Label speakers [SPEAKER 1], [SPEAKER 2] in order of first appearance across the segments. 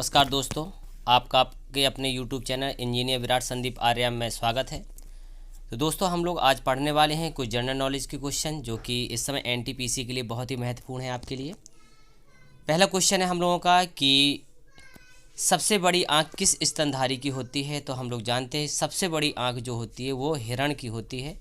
[SPEAKER 1] नमस्कार दोस्तों, आपका आपके अपने YouTube channel engineer Virat Sandeep Arya में स्वागत है। तो दोस्तों, हम लोग आज पढ़ने वाले हैं कुछ जनरल नॉलेज के क्वेश्चन जो कि इस समय एनटीपीसी के लिए बहुत ही महत्वपूर्ण है आपके लिए। पहला क्वेश्चन है हम लोगों का कि सबसे बड़ी आँख किस स्तनधारी की होती है। तो हम लोग जानते हैं सबसे बड़ी आँख जो होती है वो हिरण की होती है।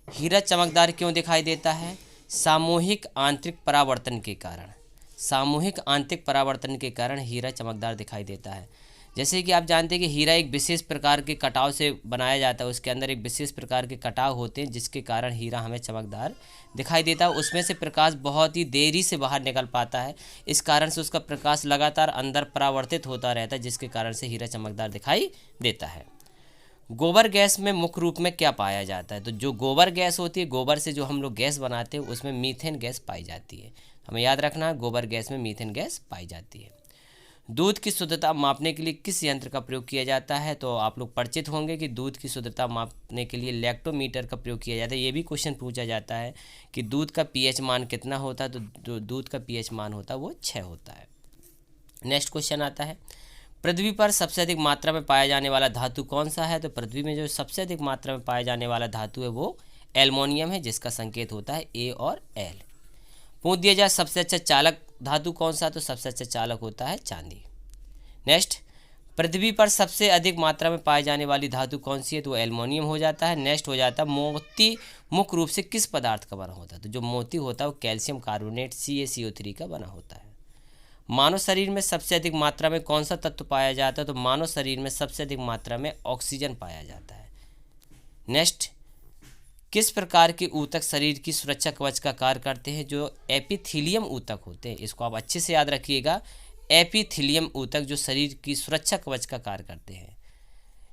[SPEAKER 1] हीरा चमकदार क्यों दिखाई देता है? सामूहिक आंतरिक परावर्तन के कारण। सामूहिक आंतरिक परावर्तन के कारण हीरा चमकदार दिखाई देता है। जैसे कि आप जानते हैं कि हीरा एक विशेष प्रकार के कटाव से बनाया जाता है, उसके अंदर एक विशेष प्रकार के कटाव होते हैं जिसके कारण हीरा हमें चमकदार दिखाई देता है। उसमें से प्रकाश बहुत ही देरी से बाहर निकल पाता है, इस कारण से उसका प्रकाश लगातार अंदर परावर्तित होता रहता है जिसके कारण से हीरा चमकदार दिखाई देता है। गोबर गैस में मुख्य रूप में क्या पाया जाता है? तो जो गोबर गैस होती है, गोबर से जो हम लोग गैस बनाते हैं उसमें मीथेन गैस पाई जाती है। हमें याद रखना है, गोबर गैस में मीथेन गैस पाई जाती है। दूध की शुद्धता मापने के लिए किस यंत्र का प्रयोग किया जाता है? तो आप लोग परिचित होंगे कि दूध की शुद्धता मापने के लिए लैक्टोमीटर का प्रयोग किया जाता है। ये भी क्वेश्चन पूछा जाता है कि दूध का पीएच मान कितना होता है। तो जो दूध का पीएच मान होता है वो 6 होता है। नेक्स्ट क्वेश्चन आता है, पृथ्वी पर सबसे अधिक मात्रा में पाया जाने वाला धातु कौन सा है? तो पृथ्वी में जो सबसे अधिक मात्रा में पाया जाने वाला धातु है वो एल्युमिनियम है, जिसका संकेत होता है ए और एल। पूछ दिया जाए सबसे अच्छा चालक धातु कौन सा? तो सबसे अच्छा चालक होता है चांदी। नेक्स्ट, पृथ्वी पर सबसे अधिक मात्रा में पाई जाने वाली धातु कौन सी है? तो एल्युमिनियम हो जाता है। नेक्स्ट हो जाता है, मोती मुख्य रूप से किस पदार्थ का बना होता है? तो जो मोती होता है वो कैल्शियम कार्बोनेट CaCO3 का बना होता है। मानव शरीर में सबसे अधिक मात्रा में कौन सा तत्व पाया जाता है? तो मानव शरीर में सबसे अधिक मात्रा में ऑक्सीजन पाया जाता है। नेक्स्ट, किस प्रकार के ऊतक शरीर की सुरक्षा कवच का कार्य करते हैं? जो एपिथीलियम ऊतक होते हैं, इसको आप अच्छे से याद रखिएगा। एपिथीलियम ऊतक जो शरीर की सुरक्षा कवच का कार्य करते हैं।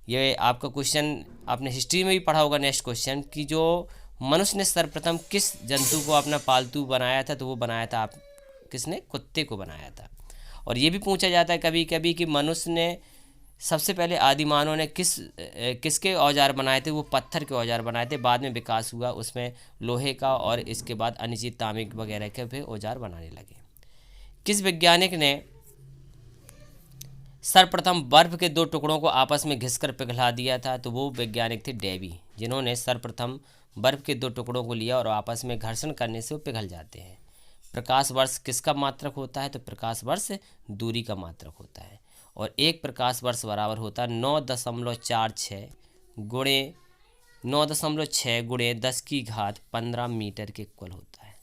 [SPEAKER 1] ये आपका क्वेश्चन आपने हिस्ट्री में भी पढ़ा होगा। नेक्स्ट क्वेश्चन कि जो मनुष्य ने सर्वप्रथम किस जंतु को अपना पालतू बनाया था? तो वो बनाया था किसने? कुत्ते को बनाया था। और ये भी पूछा जाता है कभी कभी कि मनुष्य ने सबसे पहले आदिमानव ने किसके औजार बनाए थे? वो पत्थर के औजार बनाए थे। बाद में विकास हुआ उसमें लोहे का, और इसके बाद अन्य चीज तांबे वगैरह के भी औजार बनाने लगे। किस वैज्ञानिक ने सर्वप्रथम बर्फ के 2 टुकड़ों को आपस में घिसकर पिघला दिया था? तो वो वैज्ञानिक थे डेवी, जिन्होंने सर्वप्रथम बर्फ के 2 टुकड़ों को लिया और आपस में घर्षण करने से वो पिघल जाते हैं। प्रकाश वर्ष किसका मात्रक होता है? तो प्रकाश वर्ष दूरी का मात्रक होता है। और एक प्रकाश वर्ष बराबर होता है 9.46 गुणे 9.6 गुणे 10⁻15 मीटर के इक्वल होता है।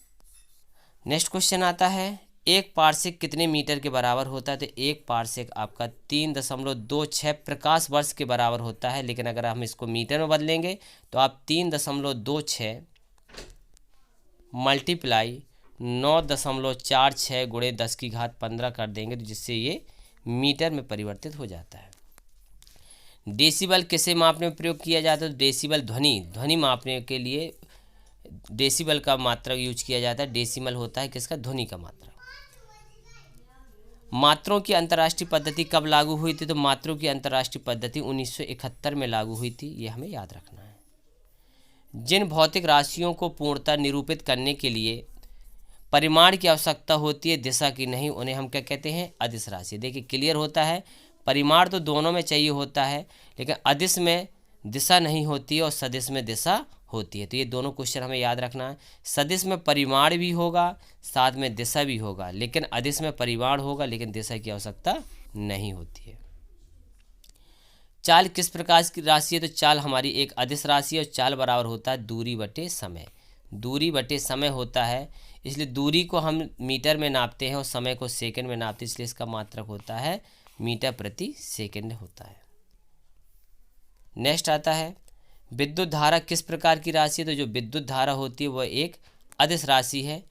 [SPEAKER 1] नेक्स्ट क्वेश्चन आता है, एक पारसेक कितने मीटर के बराबर होता है? तो एक पारसेक आपका 3.26 प्रकाश वर्ष के बराबर होता है। लेकिन अगर हम इसको मीटर में बदलेंगे तो आप 3.26 मल्टीप्लाई 9.46 गुणे 10⁻15 कर देंगे, तो जिससे ये मीटर में परिवर्तित हो जाता है। डेसिबल किसे मापने में प्रयोग किया जाता है? तो डेसिबल ध्वनि मापने के लिए डेसिबल का मात्रक यूज किया जाता है। डेसिमल होता है किसका? ध्वनि का मात्रक। मात्रों की अंतर्राष्ट्रीय पद्धति कब लागू हुई थी? तो मात्रों की अंतर्राष्ट्रीय पद्धति 1971 में लागू हुई थी, ये हमें याद रखना है। जिन भौतिक राशियों को पूर्णतः निरूपित करने के लिए परिमाण की आवश्यकता होती है, दिशा की नहीं, उन्हें हम क्या कहते हैं? अदिश राशि। देखिए क्लियर होता है, परिमाण तो दोनों में चाहिए होता है, लेकिन अदिश में दिशा नहीं होती है और सदिश में दिशा होती है। तो ये दोनों क्वेश्चन हमें याद रखना है। सदिश में परिमाण भी होगा, साथ में दिशा भी होगा, लेकिन अदिश में परिमाण होगा लेकिन दिशा की आवश्यकता नहीं होती है। चाल किस प्रकार की राशि है? तो चाल हमारी एक अदिश राशि है और चाल बराबर होता है दूरी बटे समय। दूरी बटे समय होता है, इसलिए दूरी को हम मीटर में नापते हैं और समय को सेकंड में नापते हैं, इसलिए इसका मात्रक होता है मीटर प्रति सेकंड होता है। नेक्स्ट आता है, विद्युत धारा किस प्रकार की राशि है? तो जो विद्युत धारा होती है वह एक अदिश राशि है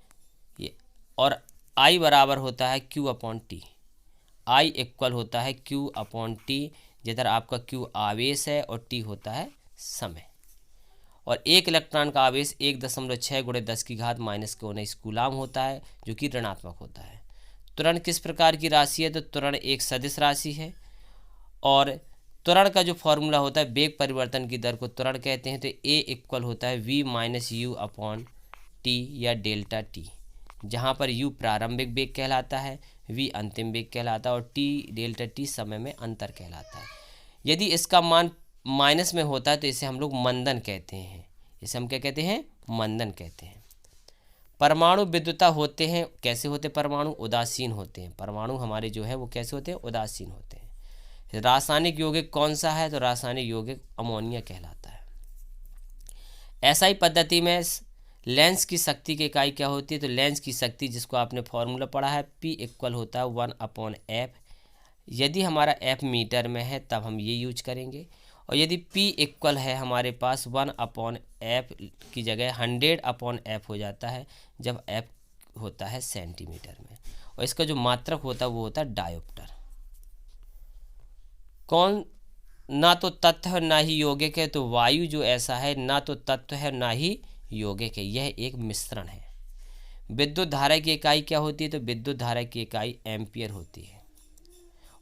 [SPEAKER 1] और I बराबर होता है Q/T। I इक्वल होता है Q/T, जिधर आपका Q आवेश है और T होता है समय। और एक इलेक्ट्रॉन का आवेश 1.6 गुणे 10⁻⁻19 कूलाम होता है, जो कि ऋणात्मक होता है। त्वरण किस प्रकार की राशि है? तो त्वरण एक सदिश राशि है और त्वरण का जो फॉर्मूला होता है, वेग परिवर्तन की दर को त्वरण कहते हैं। तो A इक्वल होता है V - U/T या डेल्टा T। जहाँ पर u प्रारंभिक वेग कहलाता है, v अंतिम वेग कहलाता है और t डेल्टा t समय में अंतर कहलाता है। यदि इसका मान माइनस में होता है तो इसे हम लोग मंदन कहते हैं। इसे हम क्या कहते हैं? मंदन कहते हैं। परमाणु विद्युता होते हैं, कैसे होते परमाणु? उदासीन होते हैं। परमाणु हमारे जो है वो कैसे होते हैं? उदासीन होते हैं। रासायनिक यौगिक कौन सा है? तो रासायनिक यौगिक अमोनिया कहलाता है। एसआई पद्धति में लेंस की शक्ति की इकाई क्या होती है? तो लेंस की शक्ति, जिसको आपने फॉर्मूला पढ़ा है, P इक्वल होता है 1/f। यदि हमारा f मीटर में है तब हम ये यूज करेंगे, और यदि P इक्वल है हमारे पास 1/f की जगह 100/f हो जाता है जब f होता है सेंटीमीटर में। और इसका जो मात्रक होता है वो होता है डायोप्टर। कौन ना तो तत्व है ना ही यौगिक है? तो वायु जो ऐसा है ना तो तत्व है ना ही यौगिक है, यह एक मिश्रण है। विद्युत धारा की इकाई क्या होती है? तो विद्युत धारा की इकाई एम्पियर होती है,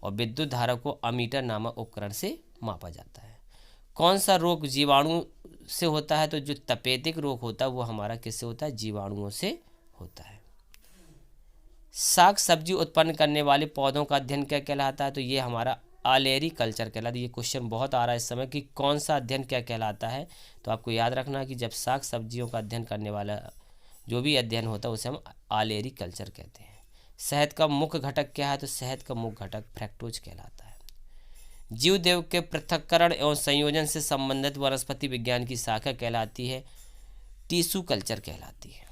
[SPEAKER 1] और विद्युत धारा को अमीटर नामक उपकरण से मापा जाता है। कौन सा रोग जीवाणु से होता है? तो जो तपेदिक रोग होता है वो हमारा किससे होता है? जीवाणुओं से होता है। साग सब्जी उत्पन्न करने वाले पौधों का अध्ययन क्या कहलाता है? तो ये हमारा आलेरी कल्चर कहलाता है। ये क्वेश्चन बहुत आ रहा है इस समय कि कौन सा अध्ययन क्या कहलाता है। तो आपको याद रखना है कि जब साग सब्जियों का अध्ययन करने वाला जो भी अध्ययन होता है उसे हम आलेरी कल्चर कहते हैं। शहद का मुख्य घटक क्या है? तो शहद का मुख्य घटक फ्रक्टोज कहलाता है। जीव देव के पृथक्करण एवं संयोजन से संबंधित वनस्पति विज्ञान की शाखा कहलाती है टिश्यू कल्चर कहलाती है।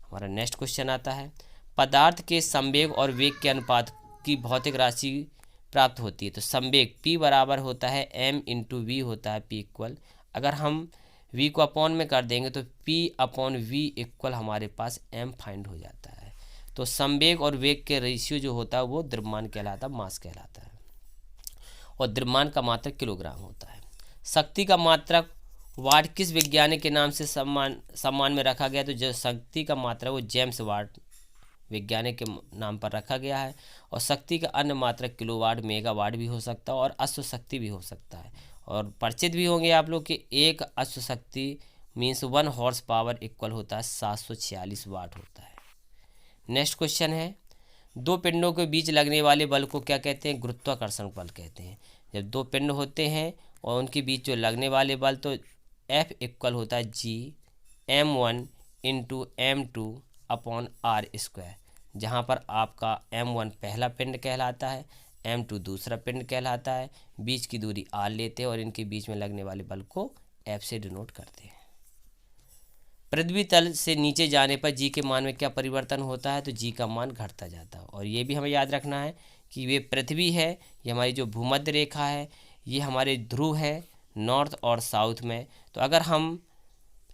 [SPEAKER 1] हमारा नेक्स्ट क्वेश्चन आता है, पदार्थ के संवेग और वेग के अनुपात की भौतिक राशि प्राप्त होती है। तो संवेग P बराबर होता है m इंटू वी होता है P इक्वल। अगर हम v को अपॉन में कर देंगे तो P अपॉन v इक्वल हमारे पास m फाइंड हो जाता है। तो संवेग और वेग के रेशियो जो होता है वो द्रव्यमान कहलाता है, मास कहलाता है, और द्रव्यमान का मात्रक किलोग्राम होता है। शक्ति का मात्रक वाट किस वैज्ञानिक के नाम से सम्मान में रखा गया? तो जो शक्ति का मात्रक वो जेम्स वाट वैज्ञानिक के नाम पर रखा गया है। और शक्ति का अन्य मात्रक किलोवाट, मेगावाट भी हो सकता है और अश्व शक्ति भी हो सकता है। और परिचित भी होंगे आप लोग कि एक अश्व शक्ति मीन्स 1 हॉर्स पावर इक्वल होता है 746 वाट होता है। नेक्स्ट क्वेश्चन है, दो पिंडों के बीच लगने वाले बल को क्या कहते हैं? गुरुत्वाकर्षण बल कहते हैं। जब दो पिंड होते हैं और उनके बीच जो लगने वाले बल, तो F इक्वल होता है G m1 into m2 upon r square, जहाँ पर आपका m1 पहला पिंड कहलाता है, m2 दूसरा पिंड कहलाता है, बीच की दूरी r लेते हैं और इनके बीच में लगने वाले बल को F से डिनोट करते हैं। पृथ्वी तल से नीचे जाने पर g के मान में क्या परिवर्तन होता है? तो g का मान घटता जाता है। और ये भी हमें याद रखना है कि ये पृथ्वी है, ये हमारी जो भूमध्य रेखा है, ये हमारे ध्रुव है नॉर्थ और साउथ में। तो अगर हम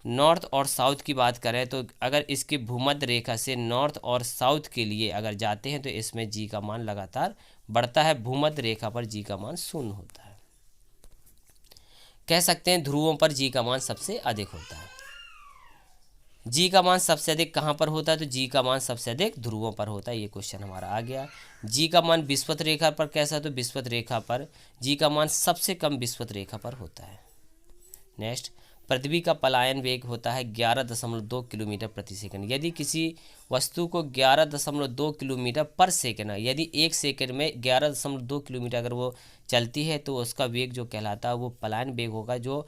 [SPEAKER 1] नॉर्थ और साउथ की बात करें तो अगर इसके भूमध्य रेखा से नॉर्थ और साउथ के लिए अगर जाते हैं तो इसमें जी का मान लगातार बढ़ता है, भूमध्य रेखा पर जी का मान 0 होता है। कह सकते हैं ध्रुवों पर जी का मान सबसे अधिक होता है। जी का मान सबसे अधिक कहाँ पर होता है? तो जी का मान सबसे अधिक ध्रुवों पर होता है। ये क्वेश्चन हमारा आ गया। जी का मान विषुवत रेखा पर कैसा? तो विषुवत रेखा पर जी का मान सबसे कम विषुवत रेखा पर होता है। नेक्स्ट, पृथ्वी का पलायन वेग होता है 11.2 किलोमीटर प्रति सेकंड। यदि किसी वस्तु को 11.2 किलोमीटर पर सेकंड, यदि एक सेकंड में 11.2 किलोमीटर अगर वो चलती है तो उसका वेग जो कहलाता है वो पलायन वेग होगा, जो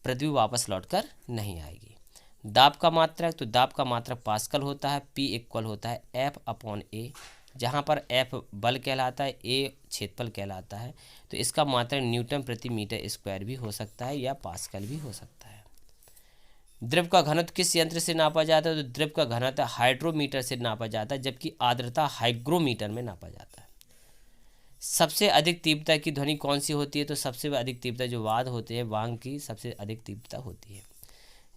[SPEAKER 1] पृथ्वी वापस लौटकर नहीं आएगी। दाब का मात्रक, तो दाब का मात्रक पास्कल होता है। P इक्वल होता है F अपॉन A, जहाँ पर F बल कहलाता है, A क्षेत्रफल कहलाता है। तो इसका मात्रक न्यूटन प्रति मीटर स्क्वायर भी हो सकता है या पास्कल भी हो सकता है। द्रव का घनत्व किस यंत्र से नापा जाता है? तो द्रव का घनत्व हाइड्रोमीटर से नापा जाता है, जबकि आर्द्रता हाइग्रोमीटर में नापा जाता है। सबसे अधिक तीव्रता की ध्वनि कौन सी होती है? तो सबसे अधिक तीव्रता जो वाद होते हैं वांग की सबसे अधिक तीव्रता होती है।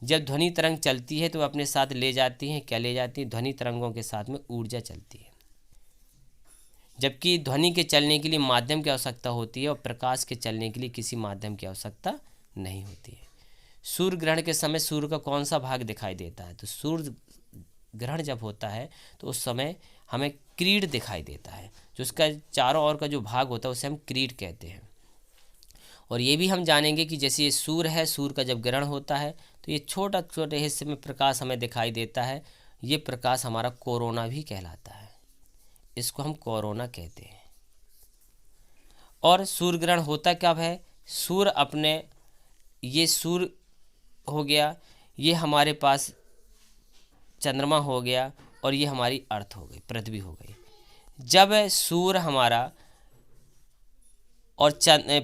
[SPEAKER 1] जब ध्वनि तरंग चलती है तो अपने साथ ले जाती हैं, क्या ले जाती है? ध्वनि तरंगों के साथ में ऊर्जा चलती है। जबकि ध्वनि के चलने के लिए माध्यम की आवश्यकता होती है और प्रकाश के चलने के लिए किसी माध्यम की आवश्यकता नहीं होती है। सूर्य ग्रहण के समय सूर्य का कौन सा भाग दिखाई देता है? तो सूर्य ग्रहण जब होता है तो उस समय हमें क्रीड दिखाई देता है, जो उसका चारों ओर का जो भाग होता है उसे हम क्रीड कहते हैं। और ये भी हम जानेंगे कि जैसे ये सूर्य है, सूर्य का जब ग्रहण होता है तो ये छोटे हिस्से में प्रकाश हमें दिखाई देता है, ये प्रकाश हमारा कोरोना भी कहलाता है, इसको हम कोरोना कहते हैं। और सूर्य ग्रहण होता कब है? सूर्य अपने, ये सूर्य हो गया, ये हमारे पास चंद्रमा हो गया, और ये हमारी अर्थ हो गई, पृथ्वी हो गई। जब सूर्य हमारा और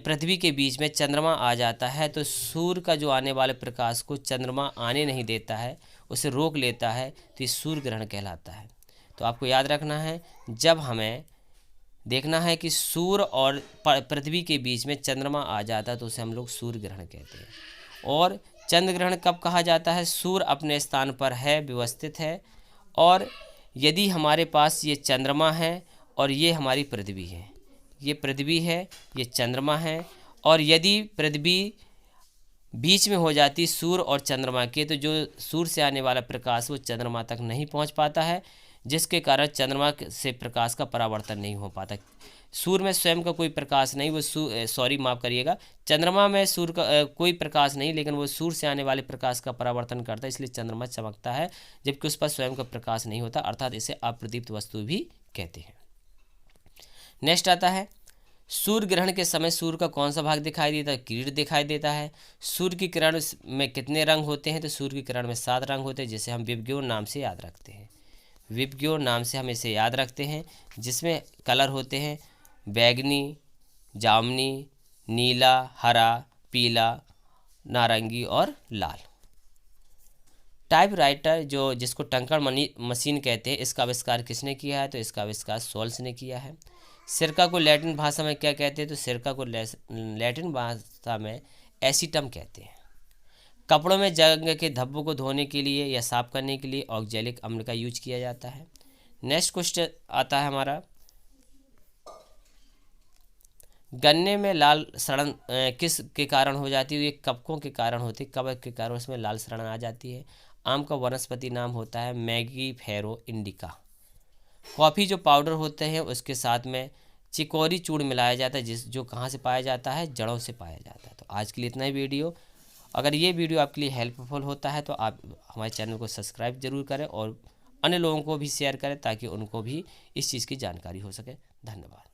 [SPEAKER 1] पृथ्वी के बीच में चंद्रमा आ जाता है तो सूर्य का जो आने वाले प्रकाश को चंद्रमा आने नहीं देता है, उसे रोक लेता है, तो ये सूर्य ग्रहण कहलाता है। तो आपको याद रखना है, जब हमें देखना है कि सूर्य और पृथ्वी के बीच में चंद्रमा आ जाता है तो उसे हम लोग सूर्य ग्रहण कहते हैं। और चंद्र ग्रहण कब कहा जाता है? सूर्य अपने स्थान पर है, व्यवस्थित है, और यदि हमारे पास ये चंद्रमा है और ये हमारी पृथ्वी है, ये पृथ्वी है, ये चंद्रमा है, और यदि पृथ्वी बीच में हो जाती सूर्य और चंद्रमा के, तो जो सूर्य से आने वाला प्रकाश वो चंद्रमा तक नहीं पहुंच पाता है, जिसके कारण चंद्रमा से प्रकाश का परावर्तन नहीं हो पाता। सूर्य में स्वयं का कोई प्रकाश नहीं, वो माफ़ करिएगा, चंद्रमा में सूर्य का कोई प्रकाश नहीं, लेकिन वो सूर्य से आने वाले प्रकाश का परावर्तन करता है, इसलिए चंद्रमा चमकता है, जबकि उस पर स्वयं का प्रकाश नहीं होता, अर्थात इसे अप्रदीप्त वस्तु भी कहते हैं। नेक्स्ट आता है, सूर्य ग्रहण के समय सूर्य का कौन सा भाग दिखाई देता है? किरीट दिखाई देता है। सूर्य की किरण में कितने रंग होते हैं? तो सूर्य की किरण में 7 रंग होते हैं, जिसे हम विबग्योर नाम से याद रखते हैं। विबग्योर नाम से हम इसे याद रखते हैं, जिसमें कलर होते हैं बैगनी, जामुनी, नीला, हरा, पीला, नारंगी और लाल। टाइपराइटर जिसको टंकण मशीन कहते हैं, इसका आविष्कार किसने किया है? तो इसका आविष्कार सोल्स ने किया है। सिरका को लैटिन भाषा में क्या कहते हैं? तो सिरका को लैटिन भाषा में एसीटम कहते हैं। कपड़ों में जंग के धब्बों को धोने के लिए या साफ करने के लिए ऑक्जेलिक अम्ल का यूज किया जाता है। नेक्स्ट क्वेश्चन आता है हमारा, गन्ने में लाल सड़न किस के कारण हो जाती है? ये कवकों के कारण होती है, कवक के कारण उसमें लाल सड़न आ जाती है। आम का वनस्पति नाम होता है मैगीफेरो इंडिका। कॉफ़ी जो पाउडर होते हैं उसके साथ में चिकोरी चूर्ण मिलाया जाता है, जो कहाँ से पाया जाता है? जड़ों से पाया जाता है। तो आज के लिए इतना ही वीडियो। अगर ये वीडियो आपके लिए हेल्पफुल होता है तो आप हमारे चैनल को सब्सक्राइब जरूर करें और अन्य लोगों को भी शेयर करें, ताकि उनको भी इस चीज़ की जानकारी हो सके। धन्यवाद।